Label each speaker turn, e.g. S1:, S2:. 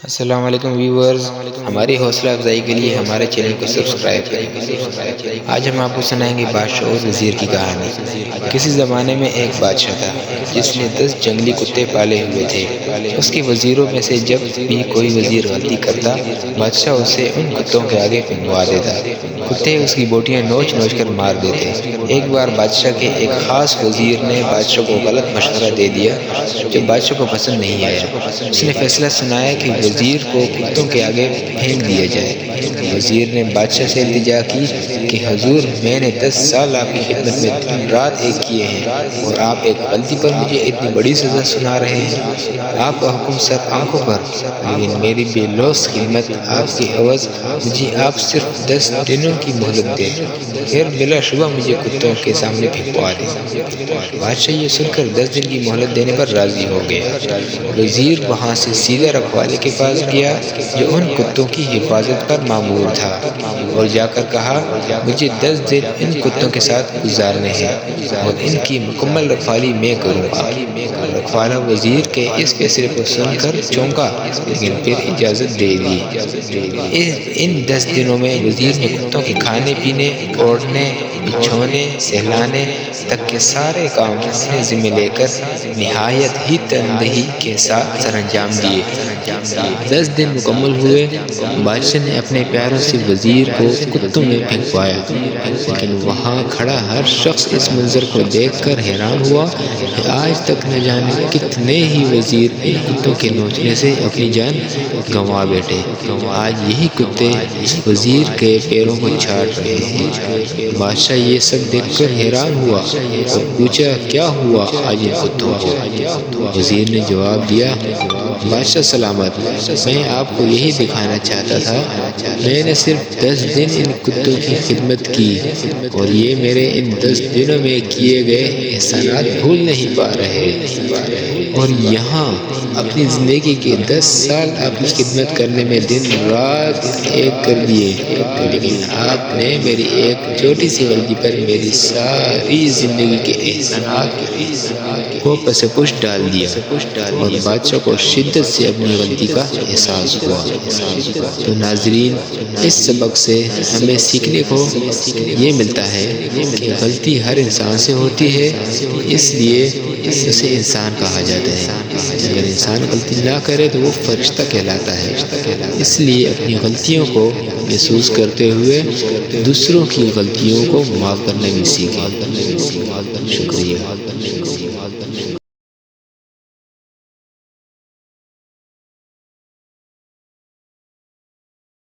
S1: السلام علیکم ویورز، ہماری حوصلہ افزائی کے لیے ہمارے چینل کو سبسکرائب کریں۔ آج ہم آپ کو سنائیں گے بادشاہ اور وزیر کی کہانی۔ کسی زمانے میں ایک بادشاہ تھا جس نے 10 جنگلی کتے پالے ہوئے تھے۔ اس کے وزیروں میں سے جب بھی کوئی وزیر غلطی کرتا، بادشاہ اسے ان کتوں کے آگے پھینکوا دیتا۔ کتے اس کی بوٹیاں نوچ نوچ کر مار دیتے۔ ایک بار بادشاہ کے ایک خاص وزیر نے بادشاہ کو غلط مشورہ دے دیا جو بادشاہ کو پسند نہیں آیا۔ اس نے فیصلہ سنایا کہ وزیر کو کتوں کے آگے پھینک دیا جائے۔ وزیر نے بادشاہ سے التجا کی کہ حضور، میں نے 10 سال آپ کی خدمت میں دن رات ایک کیے ہیں اور آپ ایک غلطی پر مجھے اتنی بڑی سزا سنا رہے ہیں۔ آپ کا حکم سر آنکھوں پر، لیکن میری بے لوث خدمت آپ کے عوض مجھے آپ صرف 10 دنوں کی مہلت دیں، پھر بلا شبہ مجھے کتوں کے سامنے پھینکوا دیں۔ بادشاہ یہ سن کر 10 دن کی مہلت دینے پر راضی ہو گیا۔ وزیر وہاں سے سیدھا رکھوالے کے پاس گیا جو ان کتوں کی حفاظت پر مامور تھا اور جا کر کہا، مجھے 10 دن ان کتوں کے ساتھ گزارنے ہیں اور ان کی مکمل رکھوالی میں کروں گا۔ رکھوالا وزیر کے اس فیصلے کو سن کر چونکا، لیکن پھر اجازت دے دی۔ ان 10 دنوں میں وزیر نے کتوں کے کھانے پینے، اوڑھنے، بچھونے، سہلانے تک کے سارے کام اپنے ذمہ لے کر نہایت ہی تندہی کے ساتھ سر انجام دیے۔ 10 دن مکمل ہوئے، بادشاہ نے اپنے پیاروں سے وزیر کو کتوں میں پھینکوایا، لیکن وہاں کھڑا ہر شخص اس منظر کو دیکھ کر حیران ہوا کہ آج تک نہ جانے کتنے ہی وزیر ان کتوں کے نوچنے سے اپنی جان گنوا بیٹھے۔ آج یہی کتے وزیر کے پیروں کو چاٹ رہے ہیں۔ بادشاہ یہ سب دیکھ کر حیران ہوا اور پوچھا، کیا ہوا آج ان کتوں کو؟ وزیر نے جواب دیا، بادشاہ سلامت، میں آپ کو یہی دکھانا چاہتا تھا، میں نے صرف 10 دن ان کتوں کی خدمت کی اور یہ میرے ان 10 دنوں میں کیے گئے احسانات بھول نہیں پا رہے، اور یہاں اپنی زندگی کے 10 سال آپ کی خدمت کرنے میں دن رات ایک کر دیے، لیکن آپ نے میری ایک چھوٹی سی غلطی پر میری ساری زندگی کے احسانات کو پس پش ڈال دیا۔ اور بادشاہ کو شدت سے اپنی غلطی کا احساس ہوا۔ تو ناظرین، اس سبق سے ہمیں سیکھنے کو یہ ملتا ہے کہ غلطی ہر انسان سے ہوتی ہے، اس لیے اسے انسان کہا جاتا ہے۔ اگر انسان غلطی نہ کرے تو وہ فرشتہ کہلاتا ہے۔ اس لیے اپنی غلطیوں کو محسوس کرتے ہوئے دوسروں کی غلطیوں کو معاف کرنا بھی سیکھیں۔ شکریہ۔